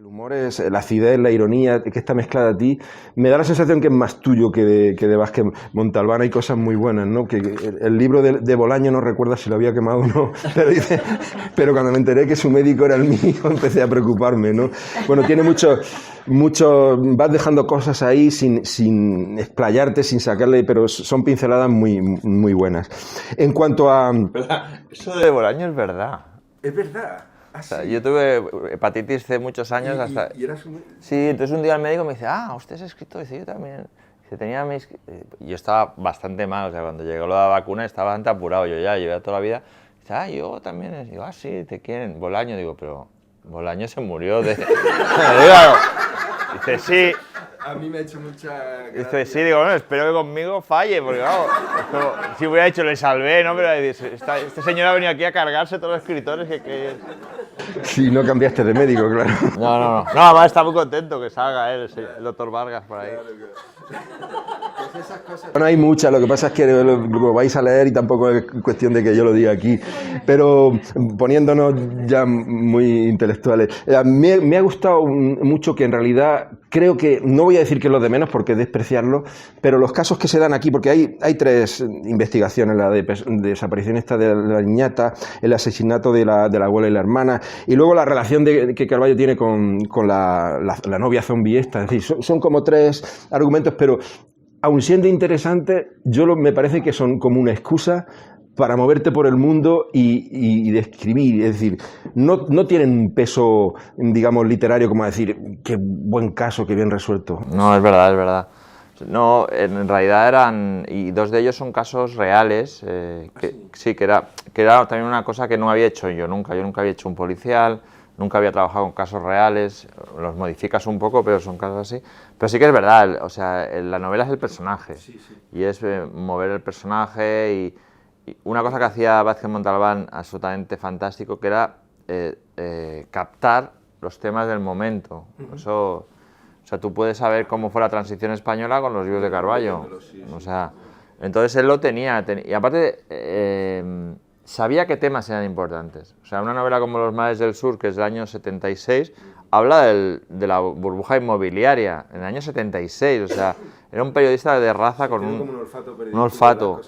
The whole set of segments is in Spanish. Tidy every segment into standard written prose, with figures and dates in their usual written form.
El humor es la acidez, la ironía, que está mezclada a ti. Me da la sensación que es más tuyo que de Vázquez Montalbán. Hay cosas muy buenas, ¿no? Que el libro de Bolaño no recuerda si lo había quemado o no, pero dice, pero cuando me enteré que su médico era el mío, empecé a preocuparme, ¿no? Bueno, tiene mucho, vas dejando cosas ahí sin explayarte, sin sacarle, pero son pinceladas muy buenas. En cuanto a... Eso de Bolaño es verdad. Es verdad. O sea, yo tuve hepatitis C muchos años hasta... ¿Y eras un... Sí, entonces un día el médico me dice, usted es escritor. Dice, yo también. Dice, tenía mis... Yo estaba bastante mal, o sea, cuando llegó la vacuna estaba bastante apurado. Yo ya llevé toda la vida. Dice, yo también. Digo, sí, te quieren. Bolaño. Digo, pero Bolaño se murió de... Dice, sí. A mí me ha hecho mucha gracia. Dice, sí, digo, bueno, espero que conmigo falle, porque vamos, si hubiera dicho, le salvé, ¿no? Pero este señor ha venido aquí a cargarse todos los escritores que... Sí, no cambiaste de médico, claro. No, además está muy contento que salga él, el doctor Vargas por ahí. Bueno, hay muchas, lo que pasa es que lo vais a leer y tampoco es cuestión de que yo lo diga aquí, pero poniéndonos ya muy intelectuales. Me ha gustado mucho que en realidad, creo que, no voy a decir que es lo de menos porque es despreciarlo, pero los casos que se dan aquí, porque hay tres investigaciones, la de desaparición esta de la niñata, el asesinato de la abuela y la hermana, y luego la relación que Carballo tiene con la novia zombie esta, es decir, son como tres argumentos, pero aun siendo interesantes, me parece que son como una excusa para moverte por el mundo y describir, es decir, no tienen un peso, digamos, literario como decir, qué buen caso, qué bien resuelto. No, es verdad. No, en realidad y dos de ellos son casos reales, que era también una cosa que no había hecho yo nunca había hecho un policial, nunca había trabajado con casos reales, los modificas un poco, pero son casos así. Pero sí que es verdad, o sea, la novela es el personaje, y es mover el personaje, y una cosa que hacía Vázquez Montalbán absolutamente fantástico, que era captar los temas del momento. Eso, o sea, tú puedes saber cómo fue la transición española con los libros de Carballo. O sea, entonces él lo tenía y aparte sabía qué temas eran importantes. O sea, una novela como Los Mares del Sur, que es del año 76, habla de la burbuja inmobiliaria en el año 76. O sea, era un periodista de raza con un olfato.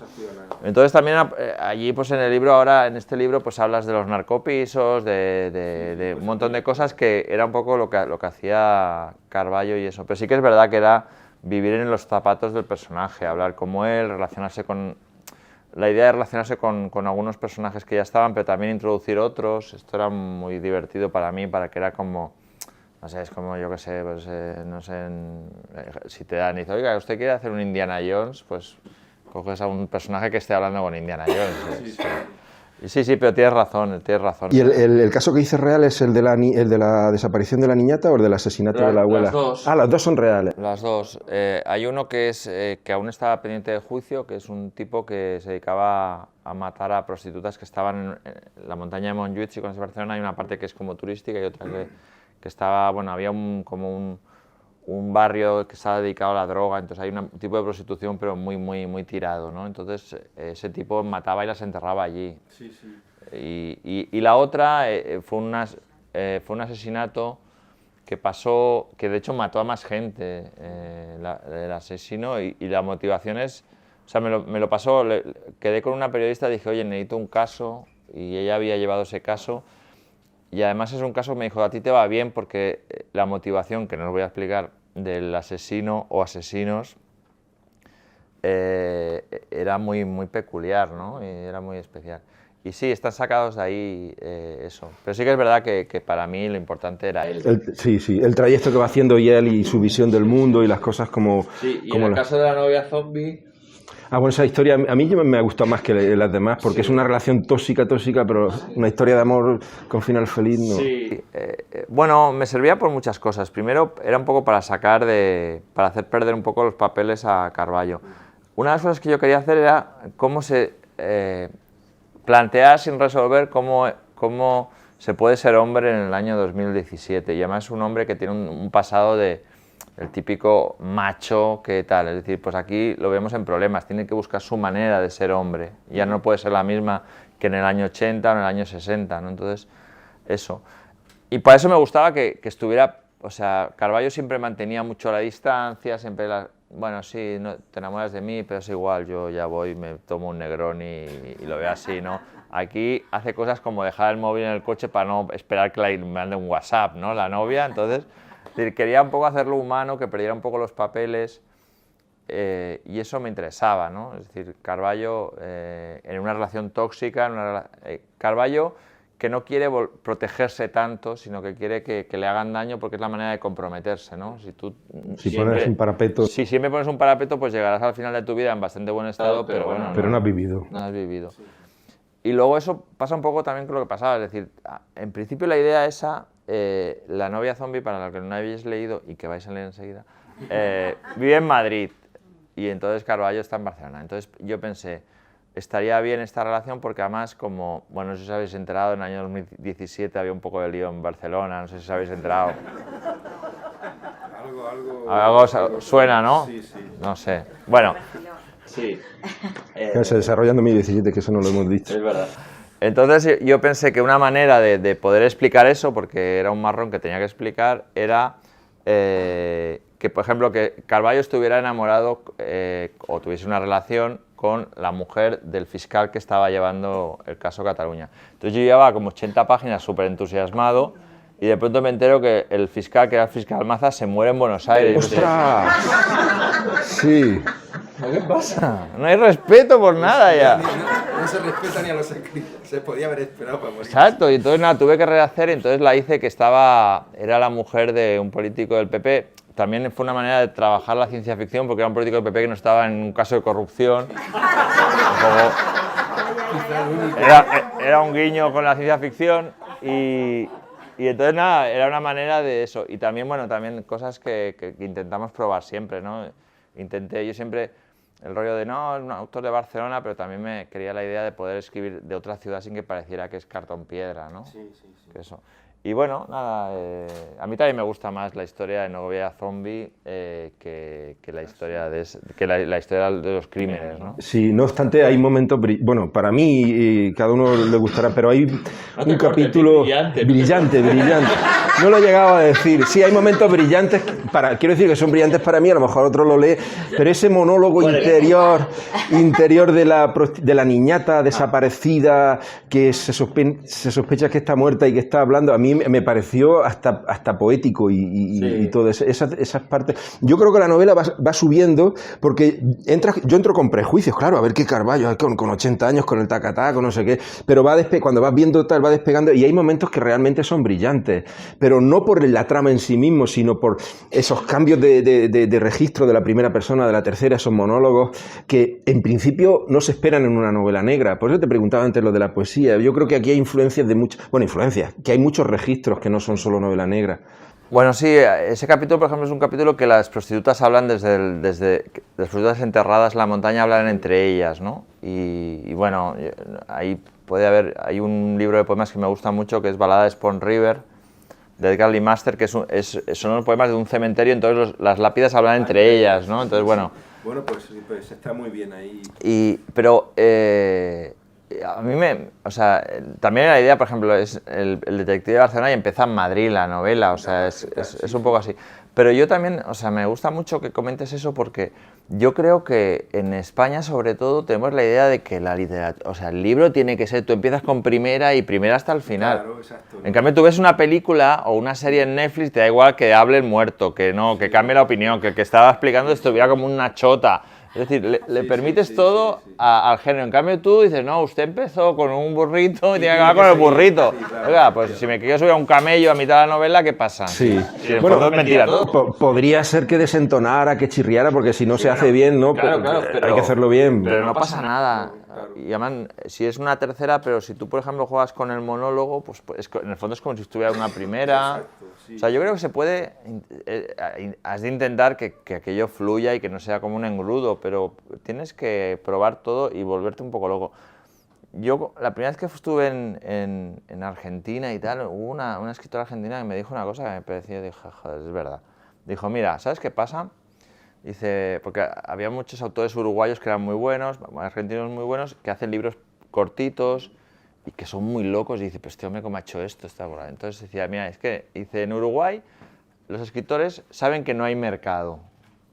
Entonces también allí, pues en el libro ahora, en este libro, pues hablas de los narcopisos, de un montón de cosas que era un poco lo que hacía Carballo y eso. Pero sí que es verdad que era vivir en los zapatos del personaje, hablar como él, relacionarse con... La idea de relacionarse con algunos personajes que ya estaban, pero también introducir otros. Esto era muy divertido para mí, para que era como... No sé, es como, yo qué sé, pues, no sé, si te dan y dice, oiga, ¿usted quiere hacer un Indiana Jones? Pues coges a un personaje que esté hablando con Indiana Jones. Sí, pero tienes razón. ¿Y el caso que dices real es el de la desaparición de la niñata o el del asesinato de la abuela? Las dos. Las dos son reales. Las dos. Hay uno que aún estaba pendiente de juicio, que es un tipo que se dedicaba a matar a prostitutas que estaban en la montaña de Montjuïc, y con Barcelona hay una parte que es como turística y otra que estaba, bueno, había como un barrio que estaba dedicado a la droga, entonces hay un tipo de prostitución pero muy tirado, ¿no? Entonces ese tipo mataba y las enterraba allí. Y la otra fue un asesinato que pasó, que de hecho mató a más gente, el asesino, y la motivación es, o sea, me lo pasó, quedé con una periodista, dije, oye, necesito un caso, y ella había llevado ese caso. Y además es un caso que me dijo, a ti te va bien porque la motivación, que no os voy a explicar, del asesino o asesinos era muy peculiar, ¿no? Y era muy especial. Y sí, están sacados de ahí eso. Pero sí que es verdad que para mí lo importante era él. El trayecto que va haciendo y él y su visión del mundo y las cosas como... Sí, y en el caso de la novia zombie... bueno, esa historia a mí me ha gustado más que las demás, porque es una relación tóxica, pero una historia de amor con final feliz, ¿no? Sí, bueno, me servía por muchas cosas. Primero, era un poco para para hacer perder un poco los papeles a Carballo. Una de las cosas que yo quería hacer era cómo se plantea sin resolver cómo se puede ser hombre en el año 2017. Y además es un hombre que tiene un pasado el típico macho que tal, es decir, pues aquí lo vemos en problemas, tiene que buscar su manera de ser hombre, ya no puede ser la misma que en el año 80 o en el año 60, ¿no? Entonces, eso. Y para eso me gustaba que estuviera o sea, Carballo siempre mantenía mucho la distancia, siempre bueno, sí, no, te enamoras de mí, pero es igual, yo ya voy, me tomo un Negroni y lo veo así, ¿no? Aquí hace cosas como dejar el móvil en el coche para no esperar que me mande un WhatsApp, ¿no? La novia, entonces quería un poco hacerlo humano, que perdiera un poco los papeles, y eso me interesaba, ¿no? Es decir, Carballo en una relación tóxica, Carballo que no quiere protegerse tanto, sino que quiere que le hagan daño porque es la manera de comprometerse, ¿no? Si pones un parapeto... Si siempre pones un parapeto, pues llegarás al final de tu vida en bastante buen estado, pero bueno... Pero no has vivido. No has vivido. Sí. Y luego eso pasa un poco también con lo que pasaba, es decir, en principio la idea esa, La novia zombie, para la que no habéis leído y que vais a leer enseguida, vive en Madrid y entonces Carballo está en Barcelona. Entonces yo pensé, estaría bien esta relación porque además, como, bueno, no sé si os habéis enterado, en el año 2017 había un poco de lío en Barcelona, no sé si os habéis enterado. Algo suena, ¿no? Sí, sí. No sé. Bueno. Sí. Se desarrolla en 2017, que eso no lo hemos dicho. Es verdad. Entonces yo pensé que una manera de poder explicar eso, porque era un marrón que tenía que explicar, era que, por ejemplo, que Carballo estuviera enamorado o tuviese una relación con la mujer del fiscal que estaba llevando el caso Cataluña. Entonces yo llevaba como 80 páginas súper entusiasmado y de pronto me entero que el fiscal, que era el fiscal Maza, se muere en Buenos Aires. ¡Ostras! Sí. ¿Qué pasa? No hay respeto por nada ya. No se respeta ni a los escritos. Se podía haber esperado para morir. Exacto, y entonces nada, tuve que rehacer, entonces la hice que era la mujer de un político del PP. También fue una manera de trabajar la ciencia ficción, porque era un político del PP que no estaba en un caso de corrupción. Era un guiño con la ciencia ficción y entonces nada, era una manera de eso. Y también, bueno, también cosas que intentamos probar siempre, ¿no? Yo siempre, el rollo de, no, es un autor de Barcelona, pero también me quería la idea de poder escribir de otra ciudad sin que pareciera que es cartón piedra, ¿no? Sí, sí, sí. Que eso. Y bueno, nada, a mí también me gusta más la historia de Novia Zombie que la historia la historia de los crímenes, ¿no? Sí, no obstante, hay momentos, bueno, para mí, cada uno le gustará, pero hay un capítulo brillante. No lo he llegado a decir. Sí, hay momentos brillantes, quiero decir que son brillantes para mí, a lo mejor otro lo lee, pero ese monólogo interior de la niñata desaparecida, que se sospecha que está muerta y que está hablando, a mí me pareció hasta poético y todo esas partes. Yo creo que la novela va subiendo porque yo entro con prejuicios, claro, a ver qué Carballo, con 80 años, con el tacataco, no sé qué, pero cuando vas viendo tal, va despegando y hay momentos que realmente son brillantes, pero no por la trama en sí mismo, sino por esos cambios de registro de la primera persona, de la tercera, esos monólogos que en principio no se esperan en una novela negra. Por eso te preguntaba antes lo de la poesía. Yo creo que aquí hay influencias que hay muchos registros que no son solo novela negra. Bueno, sí, ese capítulo, por ejemplo, es un capítulo que las prostitutas hablan las prostitutas enterradas en la montaña hablan entre ellas, ¿no? Y bueno, ahí hay un libro de poemas que me gusta mucho, que es Balada de Spawn River, de Edgar Lee Master, que son los poemas de un cementerio, entonces las lápidas hablan entre ellas, ¿no? Entonces, bueno... Bueno, pues está muy bien ahí. Pero a mí también la idea, por ejemplo, es el detective de Barcelona y empieza en Madrid la novela, o sea, es un poco así. Pero yo también, o sea, me gusta mucho que comentes eso porque yo creo que en España, sobre todo, tenemos la idea de que la literatura, o sea, el libro tiene que ser, tú empiezas con primera y primera hasta el final. Claro, exacto. En cambio, tú ves una película o una serie en Netflix, te da igual que hable el muerto, que no, que cambie la opinión, que el que estaba explicando estuviera como una chota. Es decir, le permites todo al género. En cambio tú dices, no, usted empezó con un burrito y tiene que acabar con el burrito. Sí, claro, oiga, pues si me quiero subir a un camello a mitad de la novela, ¿qué pasa? Sí. Bueno, es mentira todo. Podría ser que desentonara, que chirriara, porque si no se hace bien, ¿no, claro, hay que hacerlo bien. Pero no pasa nada. Y además, si es una tercera, pero si tú, por ejemplo, juegas con el monólogo, pues en el fondo es como si estuviera una primera. Exacto, sí. O sea, yo creo que se puede, has de intentar que aquello fluya y que no sea como un engrudo, pero tienes que probar todo y volverte un poco loco. Yo, la primera vez que estuve en Argentina y tal, hubo una escritora argentina que me dijo una cosa que me pareció, dije, joder, es verdad. Dijo, mira, ¿sabes qué pasa? Dice, porque había muchos autores uruguayos que eran muy buenos, argentinos muy buenos, que hacen libros cortitos y que son muy locos. Y dice, pues este hombre, ¿cómo ha hecho esto? Entonces decía, mira, es que dice, en Uruguay los escritores saben que no hay mercado,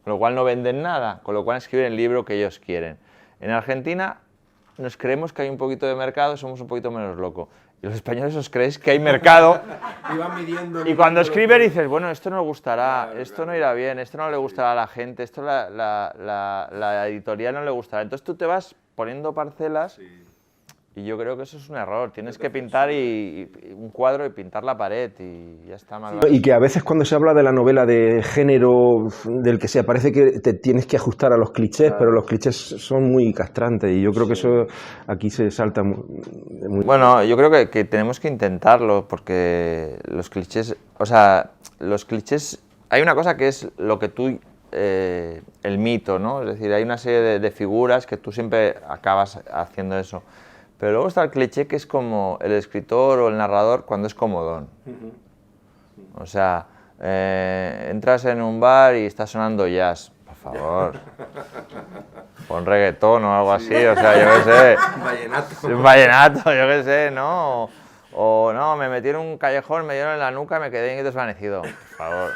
con lo cual no venden nada, con lo cual escriben el libro que ellos quieren. En Argentina nos creemos que hay un poquito de mercado, somos un poquito menos locos. Y los españoles os creéis que hay mercado y cuando escriben dices, bueno, esto no le gustará, esto no irá bien, esto no le gustará a la gente, esto la editorial no le gustará. Entonces tú te vas poniendo parcelas y yo creo que eso es un error. Tienes que pintar un cuadro y pintar la pared y ya está. Y que a veces cuando se habla de la novela de género, del que sea, parece que te tienes que ajustar a los clichés, pero los clichés son muy castrantes y yo creo que eso aquí se salta muy... Bueno, yo creo que tenemos que intentarlo porque los clichés, o sea, los clichés, hay una cosa que es lo que tú, el mito, ¿no? Es decir, hay una serie de figuras que tú siempre acabas haciendo eso. Pero luego está el cliché que es como el escritor o el narrador cuando es comodón. O sea, entras en un bar y está sonando jazz. Por favor, pon reggaetón o algo así, o sea, yo qué sé. Un vallenato, yo qué sé, ¿no? O no, me metí en un callejón, me dieron en la nuca y me quedé desvanecido. Por favor.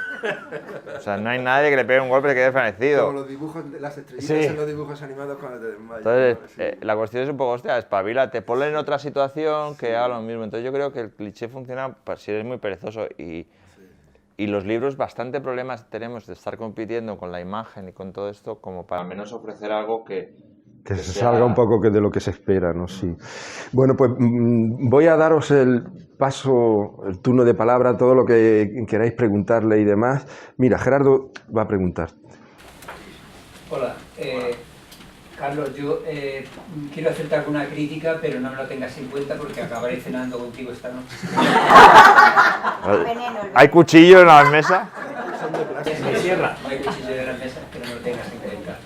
O sea, no hay nadie que le pegue un golpe y se quede desvanecido. Como los dibujos, las estrellitas en los dibujos animados cuando te desmayas. Entonces, la cuestión es un poco, hostia, espabilate, ponle en otra situación que haga lo mismo. Entonces yo creo que el cliché funciona si eres muy perezoso y los libros bastante problemas tenemos de estar compitiendo con la imagen y con todo esto como para al menos ofrecer algo que se salga un poco de lo que se espera, ¿no? Sí. Bueno, pues voy a daros el paso, el turno de palabra, todo lo que queráis preguntarle y demás. Mira, Gerardo va a preguntar. Hola, Carlos, yo quiero hacerte alguna crítica, pero no me lo tengas en cuenta porque acabaré cenando contigo esta noche. ¿Hay cuchillo en la mesa? No hay cuchillo en la mesa, pero no lo tengas en cuenta.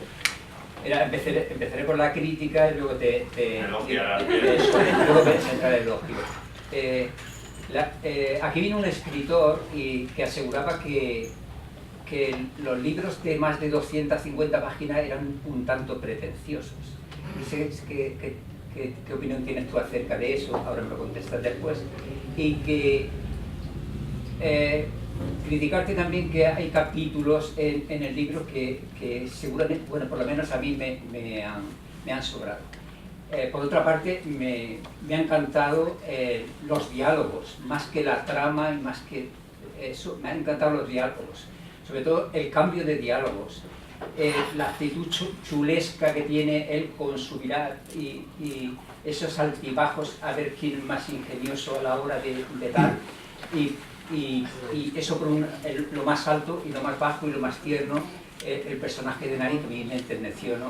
Empezaré por la crítica y luego luego me centraré en el elogio. Aquí vino un escritor que aseguraba que los libros de más de 250 páginas eran un tanto pretenciosos. No sé qué opinión tienes tú acerca de eso, ahora me lo contestas después. Y que criticarte también que hay capítulos en el libro que seguramente, bueno, por lo menos a mí me han sobrado. Por otra parte, me ha encantado los diálogos, más que la trama y más que eso, me han encantado los diálogos. Sobre todo el cambio de diálogos, la actitud chulesca que tiene él con su mirada y esos altibajos, a ver quién es más ingenioso a la hora de dar. Y eso por lo más alto y lo más bajo y lo más tierno, el personaje de Nani, que a mí me enterneció, ¿no?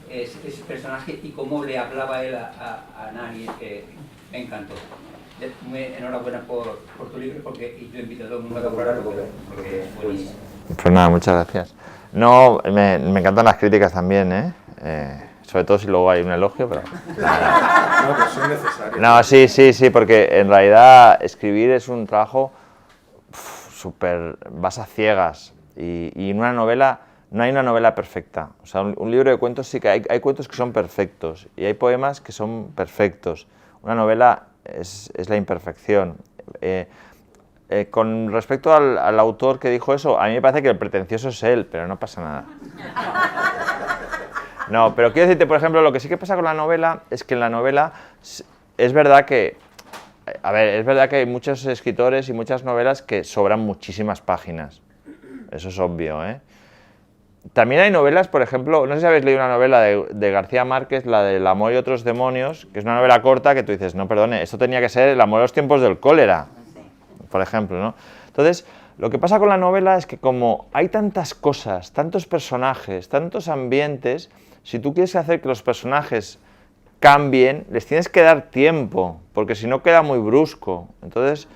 Ese personaje y cómo le hablaba él a Nani, me encantó. Enhorabuena por tu libro, y yo invito a todo el mundo a comprarlo porque es buenísimo. Pues nada, muchas gracias. No, me encantan las críticas también, sobre todo si luego hay un elogio, pero... No, pues son necesarias. No, sí, porque en realidad escribir es un trabajo súper... vas a ciegas y en una novela no hay una novela perfecta. O sea, un libro de cuentos sí que hay cuentos que son perfectos y hay poemas que son perfectos. Una novela es la imperfección. Con respecto al autor que dijo eso, a mí me parece que el pretencioso es él, pero no pasa nada. No, pero quiero decirte, por ejemplo, lo que sí que pasa con la novela es que en la novela es verdad que... A ver, es verdad que hay muchos escritores y muchas novelas que sobran muchísimas páginas. Eso es obvio, ¿eh? También hay novelas, por ejemplo, no sé si habéis leído una novela de García Márquez, la de El amor y otros demonios, que es una novela corta que tú dices, no, perdone, esto tenía que ser El amor de los tiempos del cólera, por ejemplo, ¿no? Entonces, lo que pasa con la novela es que como hay tantas cosas, tantos personajes, tantos ambientes, si tú quieres hacer que los personajes cambien, les tienes que dar tiempo, porque si no queda muy brusco. Entonces,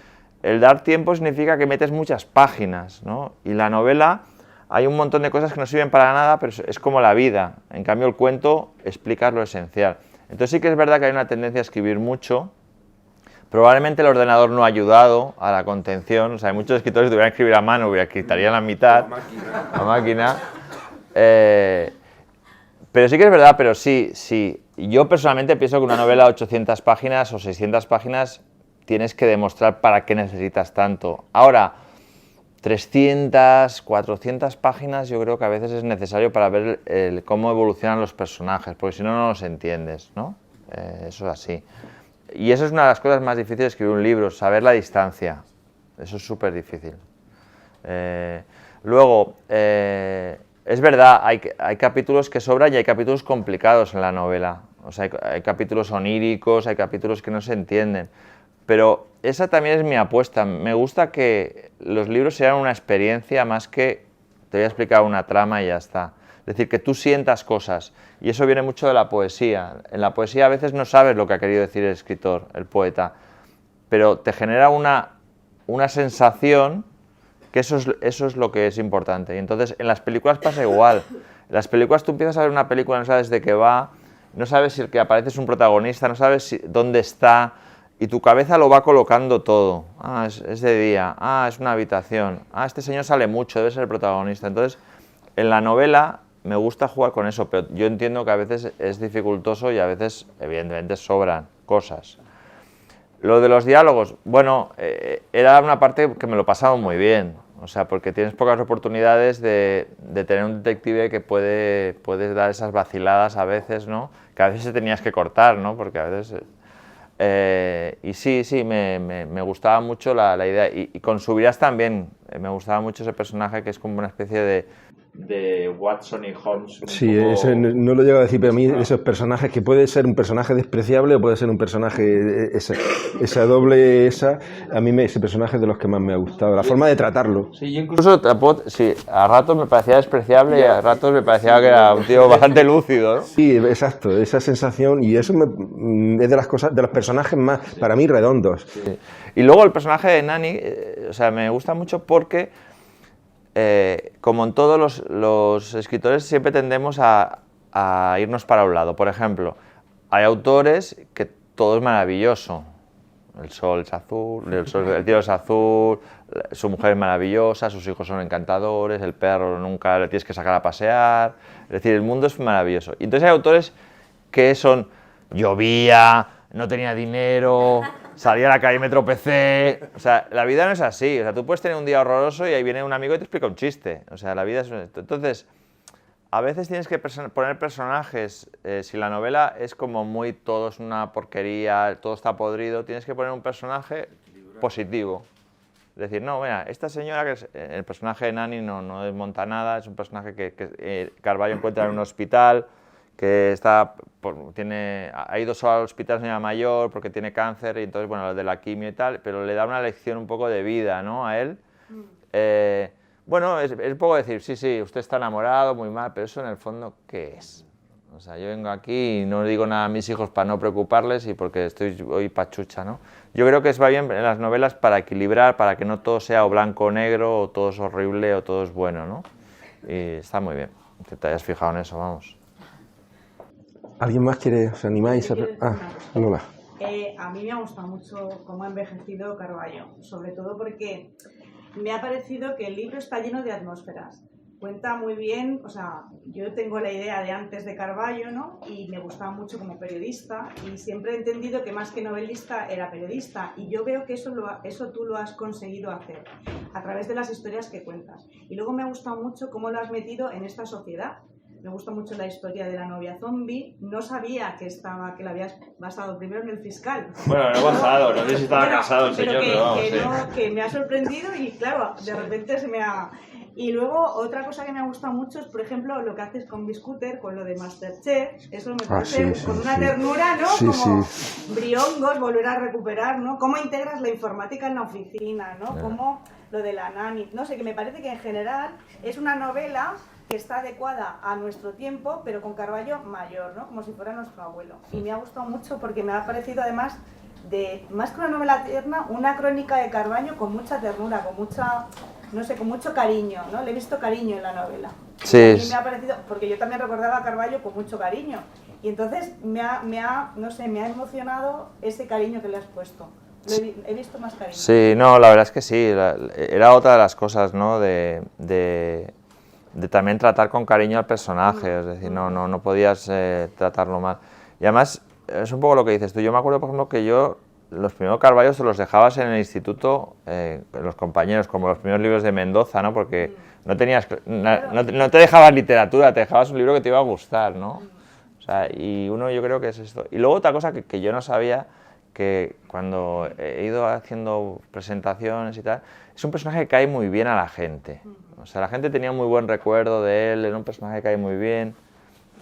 el dar tiempo significa que metes muchas páginas, ¿no? Y la novela, hay un montón de cosas que no sirven para nada, pero es como la vida. En cambio, el cuento explica lo esencial. Entonces sí que es verdad que hay una tendencia a escribir mucho. Probablemente el ordenador no ha ayudado a la contención. O sea, hay muchos escritores que tuvieran que escribir a mano, quitarían la mitad. La máquina. Pero sí que es verdad, pero sí. Yo personalmente pienso que una novela de 800 páginas o 600 páginas tienes que demostrar para qué necesitas tanto. Ahora, 300, 400 páginas yo creo que a veces es necesario para ver cómo evolucionan los personajes, porque si no, no los entiendes, ¿no? Eso es así. Y eso es una de las cosas más difíciles de escribir un libro, saber la distancia. Eso es súper difícil. Luego, es verdad, hay capítulos que sobran y hay capítulos complicados en la novela. O sea, hay capítulos oníricos, hay capítulos que no se entienden. Pero esa también es mi apuesta. Me gusta que los libros sean una experiencia más que te voy a explicar una trama y ya está. Es decir, que tú sientas cosas. Y eso viene mucho de la poesía. En la poesía a veces no sabes lo que ha querido decir el escritor, el poeta, pero te genera una sensación que eso es lo que es importante. Y entonces en las películas pasa igual. En las películas tú empiezas a ver una película, no sabes de qué va, no sabes si el que aparece es un protagonista, no sabes dónde está, y tu cabeza lo va colocando todo. Ah, es de día, ah, es una habitación, ah, este señor sale mucho, debe ser el protagonista. Entonces, en la novela me gusta jugar con eso, pero yo entiendo que a veces es dificultoso y a veces, evidentemente, sobran cosas. Lo de los diálogos, bueno, era una parte que me lo pasaba muy bien, o sea, porque tienes pocas oportunidades de tener un detective que puedes dar esas vaciladas a veces, ¿no? Que a veces te tenías que cortar, ¿no? Porque a veces... y sí, me gustaba mucho la idea, y con Subirás también, me gustaba mucho ese personaje que es como una especie de Watson y Holmes. Sí, no lo llego a decir, pero a mí esos personajes, que puede ser un personaje despreciable o puede ser un personaje, esa doble, a mí ese personaje es de los que más me ha gustado, la forma de tratarlo. Sí, yo incluso sí, a ratos me parecía despreciable y a ratos me parecía que era un tío bastante lúcido, ¿no? Sí, exacto, esa sensación, y eso es de las cosas, de los personajes más, para mí, redondos. Sí. Y luego el personaje de Nani, o sea, me gusta mucho porque... como en todos los escritores siempre tendemos a irnos para un lado. Por ejemplo, hay autores que todo es maravilloso. El sol es azul, el cielo es azul, su mujer es maravillosa, sus hijos son encantadores, el perro nunca le tienes que sacar a pasear. Es decir, el mundo es maravilloso. Y entonces hay autores que son llovía, no tenía dinero, salí a la calle y me tropecé. O sea, la vida no es así. O sea, tú puedes tener un día horroroso y ahí viene un amigo y te explica un chiste. O sea, la vida es... Entonces, a veces tienes que poner personajes. Si la novela es como muy todo es una porquería, todo está podrido, tienes que poner un personaje positivo. Es decir, no, mira, esta señora, que es el personaje de Nani, no desmonta nada, es un personaje que Carballo encuentra en un hospital, que ha ido solo al hospital señora mayor porque tiene cáncer y entonces, bueno, lo de la quimio y tal, pero le da una lección un poco de vida, ¿no?, a él. Bueno, es un poco decir, sí, usted está enamorado, muy mal, pero eso en el fondo, ¿qué es? O sea, yo vengo aquí y no digo nada a mis hijos para no preocuparles y porque estoy hoy pachucha, ¿no? Yo creo que va bien en las novelas para equilibrar, para que no todo sea o blanco o negro, o todo es horrible o todo es bueno, ¿no? Y está muy bien, que te hayas fijado en eso, vamos. ¿Alguien más quiere? ¿Os animáis? Lola. A mí me ha gustado mucho cómo ha envejecido Carballo, sobre todo porque me ha parecido que el libro está lleno de atmósferas. Cuenta muy bien, o sea, yo tengo la idea de antes de Carballo, ¿no? Y me gustaba mucho como periodista y siempre he entendido que más que novelista era periodista, y yo veo que eso tú lo has conseguido hacer a través de las historias que cuentas. Y luego me ha gustado mucho cómo lo has metido en esta sociedad. Me gusta mucho la historia de la novia zombie. No sabía que la habías basado primero en el fiscal. Bueno, no he basado, no sé si estaba casado el señor, pero pero vamos, que, sí. no, que me ha sorprendido y claro, de repente se me ha... Y luego otra cosa que me ha gustado mucho es, por ejemplo, lo que haces con Biscooter, con lo de Masterchef. Eso me parece con una ternura, ¿no? Sí, como briongos, volver a recuperar, ¿no? Cómo integras la informática en la oficina, ¿no? Cómo lo de la nani. No sé, que me parece que en general es una novela que está adecuada a nuestro tiempo, pero con Carballo mayor, ¿no? Como si fuera nuestro abuelo. Y me ha gustado mucho porque me ha parecido además, más que una novela tierna, una crónica de Carballo con mucha ternura, con mucha, no sé, con mucho cariño, ¿no? Le he visto cariño en la novela. Sí. Y a mí me ha parecido, porque yo también recordaba a Carballo con mucho cariño. Y entonces me ha emocionado ese cariño que le has puesto. He visto más cariño. Sí, no, la verdad es que sí. Era otra de las cosas, ¿no? De también tratar con cariño al personaje, es decir, no podías tratarlo mal. Y además, es un poco lo que dices tú. Yo me acuerdo, por ejemplo, que yo los primeros Carballos te los dejabas en el instituto, los compañeros, como los primeros libros de Mendoza, ¿no? Porque no tenías, no te dejabas literatura, te dejabas un libro que te iba a gustar, ¿no? O sea, y uno yo creo que es esto. Y luego otra cosa que yo no sabía, que cuando he ido haciendo presentaciones y tal, es un personaje que cae muy bien a la gente. O sea, la gente tenía un muy buen recuerdo de él, era un personaje que cae muy bien.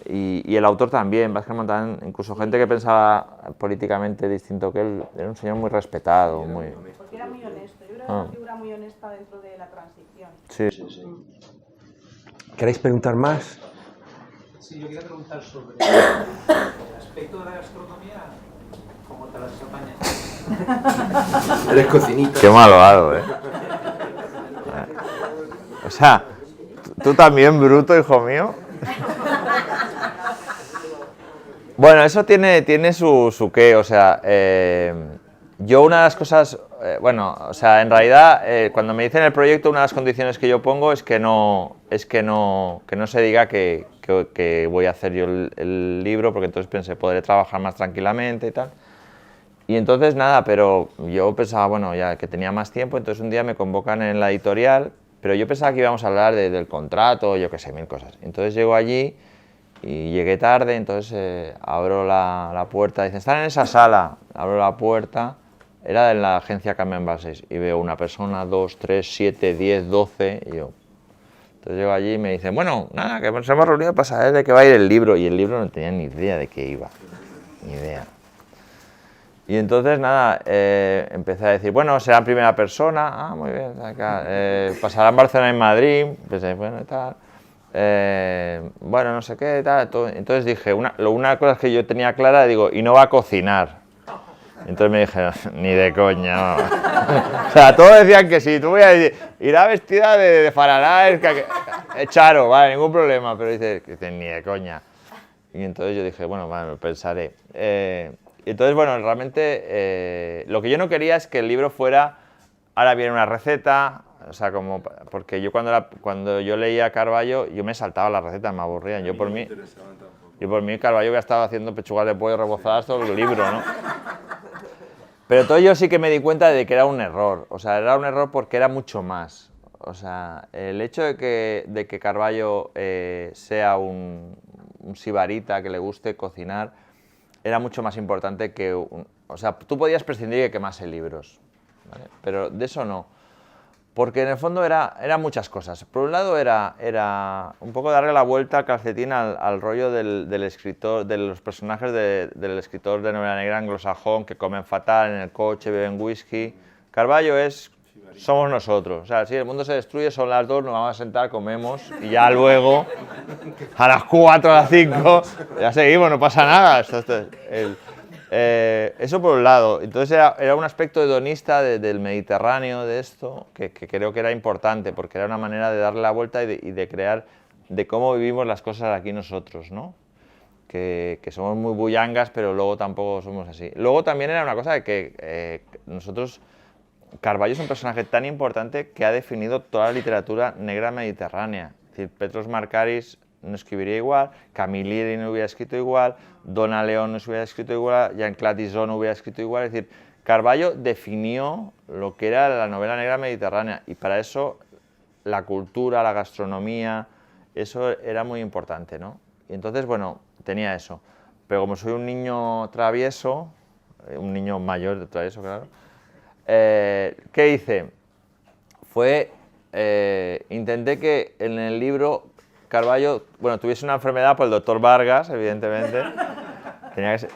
Y el autor también, Vázquez Montalbán, incluso gente que pensaba políticamente distinto que él, era un señor muy respetado. Muy... Porque era muy honesto, yo creo que era una figura muy honesta dentro de la transición. Sí. ¿Queréis preguntar más? Sí, yo quería preguntar sobre el aspecto de la gastronomía, ¿cómo te las apañas? Eres cocinita. Qué malvado, ¿eh? O sea, tú también, bruto, hijo mío. Bueno, eso tiene su qué, o sea, yo una de las cosas, bueno, o sea, en realidad, cuando me dicen el proyecto, una de las condiciones que yo pongo es que no se diga que voy a hacer yo el libro, porque entonces pensé, podré trabajar más tranquilamente y tal. Y entonces nada, pero yo pensaba, bueno, ya que tenía más tiempo, entonces un día me convocan en la editorial, pero yo pensaba que íbamos a hablar del contrato, yo qué sé, mil cosas. Entonces llego allí y llegué tarde, entonces abro la puerta, dicen, están en esa sala, abro la puerta, era de la agencia Carmen Balseix, y veo una persona, 2, 3, 7, 10, 12, y yo... Entonces llego allí y me dicen, bueno, nada, que nos hemos reunido para saber de qué va a ir el libro, y el libro no tenía ni idea de qué iba, ni idea. Y entonces, nada, empecé a decir, bueno, será en primera persona, muy bien, acá, pasará en Barcelona y en Madrid, pensé, bueno, y tal, bueno, no sé qué, tal, todo. Entonces dije, una cosa que yo tenía clara, digo, y no va a cocinar. Entonces me dijeron, ni de coña, no. O sea, todos decían que sí, tú voy a decir, irá vestida de faralá, Charo, vale, ningún problema, pero dice, ni de coña. Y entonces yo dije, bueno, vale, lo pensaré. Entonces, bueno, realmente lo que yo no quería es que el libro fuera, ahora viene una receta, o sea, como, porque yo cuando yo leía Carballo, yo me saltaba las recetas, me aburrían. Yo por mí Carballo había estado haciendo pechugas de pollo rebozadas todo el libro, ¿no? Pero entonces yo sí que me di cuenta de que era un error, o sea, era un error porque era mucho más. O sea, el hecho de que Carballo sea un sibarita, que le guste cocinar, era mucho más importante que... o sea, tú podías prescindir de quemase libros, ¿vale? Pero de eso no. Porque en el fondo era muchas cosas. Por un lado era un poco darle la vuelta al calcetín al rollo del escritor, de los personajes del escritor de novela negra anglosajón que comen fatal en el coche, beben whisky. Carballo somos nosotros. O sea, si el mundo se destruye, son las 2, nos vamos a sentar, comemos y ya luego, a las 4, a las 5, ya seguimos, no pasa nada. Eso por un lado. Entonces era un aspecto hedonista del Mediterráneo, de esto, que creo que era importante, porque era una manera de darle la vuelta y de crear, de cómo vivimos las cosas aquí nosotros, ¿no? Que somos muy bullangas, pero luego tampoco somos así. Luego también era una cosa de que nosotros... Carballo es un personaje tan importante que ha definido toda la literatura negra mediterránea. Es decir, Petros Markaris no escribiría igual, Camilleri no hubiera escrito igual, Donna León no se hubiera escrito igual, Jean-Claude Tissot no hubiera escrito igual. Es decir, Carballo definió lo que era la novela negra mediterránea y para eso la cultura, la gastronomía, eso era muy importante, ¿no? Y entonces, bueno, tenía eso. Pero como soy un niño travieso, un niño mayor travieso, claro, ¿qué hice? Intenté que en el libro Carballo, bueno, tuviese una enfermedad por el doctor Vargas, evidentemente.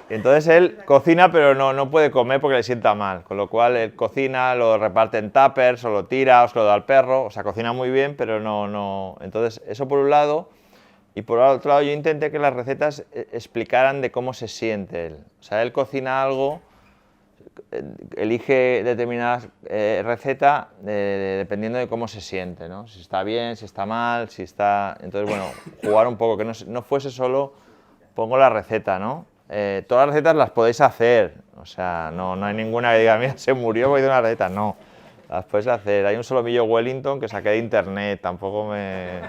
Entonces él cocina, pero no puede comer porque le sienta mal, con lo cual él cocina, lo reparte en tuppers, o lo tira, o se lo da al perro, o sea, cocina muy bien, pero no. Entonces, eso por un lado, y por otro lado yo intenté que las recetas explicaran de cómo se siente él. O sea, él cocina algo, elige determinadas recetas dependiendo de cómo se siente, ¿no? Si está bien, si está mal, si está... Entonces, bueno, jugar un poco, que no fuese solo pongo la receta, ¿no? Todas las recetas las podéis hacer, o sea, no hay ninguna que diga, mira, se murió porque hizo una receta, no. Las podéis hacer. Hay un solomillo Wellington que saqué de internet, tampoco me...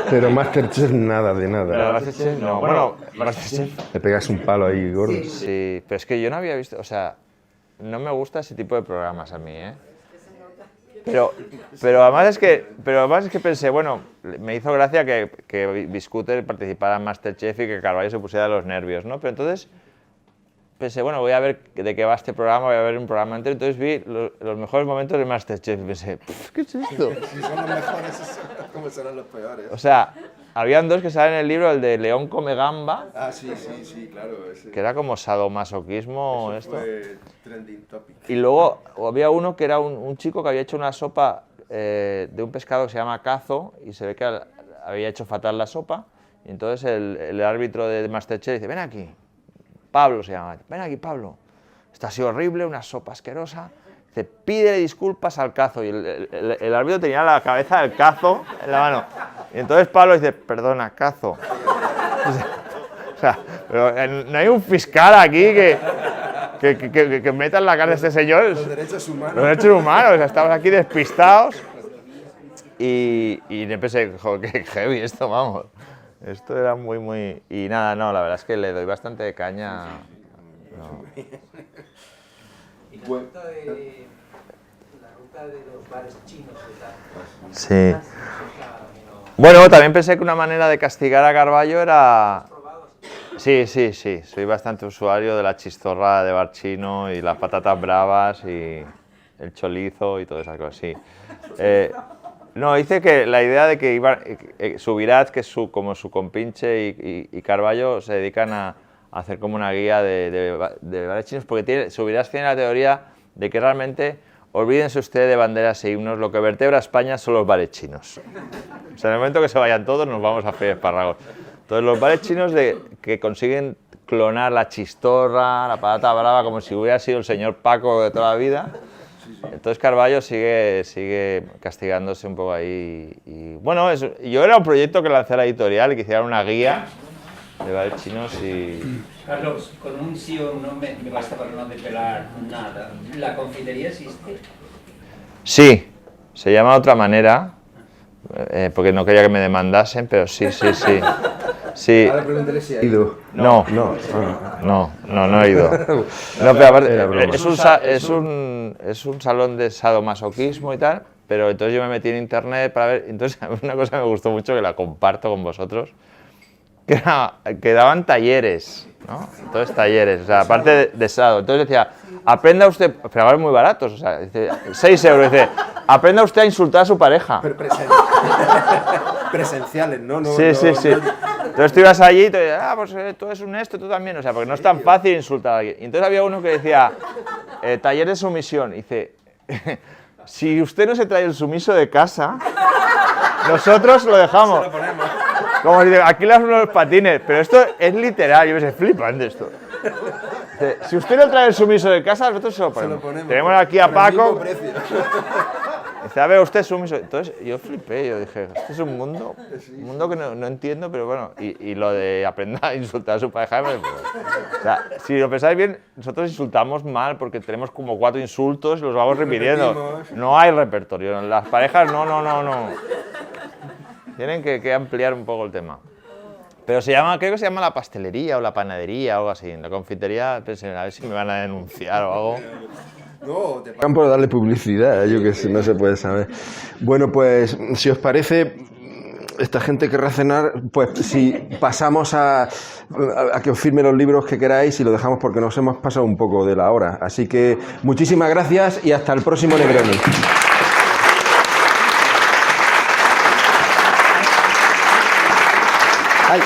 Pero Masterchef nada, de nada. Pero Masterchef no. Bueno, Masterchef... Le pegas un palo ahí gordo. Sí, pero es que yo no había visto, o sea, no me gusta ese tipo de programas a mí, ¿eh? Pero además es que pensé, bueno, me hizo gracia que Biscuter participara en Masterchef y que Carballo se pusiera los nervios, ¿no? Pero entonces pensé, bueno, voy a ver de qué va este programa, voy a ver un programa entero. Entonces vi los mejores momentos de Masterchef y pensé, ¿qué es esto? Si son los mejores, ¿cómo serán los peores? O sea, habían dos que salen en el libro, el de León come gamba, Ah, sí, claro. Ese. que era como sadomasoquismo Eso esto. fue trending topic. Y luego había uno que era un chico que había hecho una sopa de un pescado que se llama cazo y se ve que había hecho fatal la sopa. Y entonces el árbitro de Masterchef dice, ven aquí, Pablo se llama, ven aquí Pablo, esto ha sido horrible, una sopa asquerosa. Dice, pídele disculpas al cazo. Y el árbitro tenía la cabeza del cazo en la mano. Y entonces Pablo dice, perdona, cazo. O sea, pero no hay un fiscal aquí que meta en la cara a este señor. Los derechos humanos. Los derechos humanos, o sea, estamos aquí despistados. Y pensé, joder, qué heavy esto, vamos. Esto era muy... Y nada, no, la verdad es que le doy bastante de caña. No. Y la ruta de los bares chinos y tal. Sí. Bueno, también pensé que una manera de castigar a Carballo era... Sí, soy bastante usuario de la chistorra de bar chino y las patatas bravas y el chorizo y todas esas cosas, sí. No, dice que la idea de que Subirats, que es como su compinche, y Carballo se dedican a hacer como una guía de bares chinos, porque Subirats tiene la teoría de que realmente, olvídense ustedes de banderas e himnos, lo que vertebra a España son los bares chinos. O sea, en el momento que se vayan todos nos vamos a freír espárragos. Entonces los bares chinos que consiguen clonar la chistorra, la patata brava, como si hubiera sido el señor Paco de toda la vida. Entonces Carballo sigue castigándose un poco ahí. Y bueno, yo era un proyecto que lancé a la editorial y que hicieran una guía de bares chinos y... Carlos, con un sí o un no me basta para no depelar nada. ¿La confitería existe? Sí, se llama de otra manera, porque no quería que me demandasen, pero sí. Sí. Ahora pregúntale si ha ido. No he ido. No, pero aparte, es un salón de sadomasoquismo y tal, pero entonces yo me metí en internet para ver, entonces una cosa que me gustó mucho, que la comparto con vosotros, que daban talleres, ¿no? Entonces talleres, o sea, aparte de sado, entonces decía, aprenda usted, pero ahora muy baratos, o sea, dice, 6 euros, dice, aprenda usted a insultar a su pareja. Pero presenciales, ¿no? Sí. Entonces tú ibas allí y te decías, pues tú eres un esto, tú también, o sea, porque no es tan fácil insultar a alguien. Y entonces había uno que decía, taller de sumisión, y dice, si usted no se trae el sumiso de casa, nosotros lo dejamos. Como si aquí le das unos patines, pero esto es literal, yo me sé, flipante esto. Dice, si usted no trae el sumiso de casa, nosotros se lo ponemos. Tenemos aquí a Paco. Dice, a ver, usted es sumiso. Entonces yo flipé, yo dije, este es un mundo que no entiendo, pero bueno. Y lo de aprender a insultar a su pareja, o sea, si lo pensáis bien, nosotros insultamos mal porque tenemos como 4 insultos y los vamos repitiendo. No hay repertorio, las parejas no. Tienen que ampliar un poco el tema. Pero creo que se llama la pastelería o la panadería o algo así. En la confitería, pensé, a ver si me van a denunciar o algo. No, te Pagan por darle publicidad, yo que sé, no se puede saber. Bueno, pues si os parece, esta gente querrá cenar, pues si pasamos a que os firme los libros que queráis y lo dejamos porque nos hemos pasado un poco de la hora. Así que muchísimas gracias y hasta el próximo Negroni. Ay.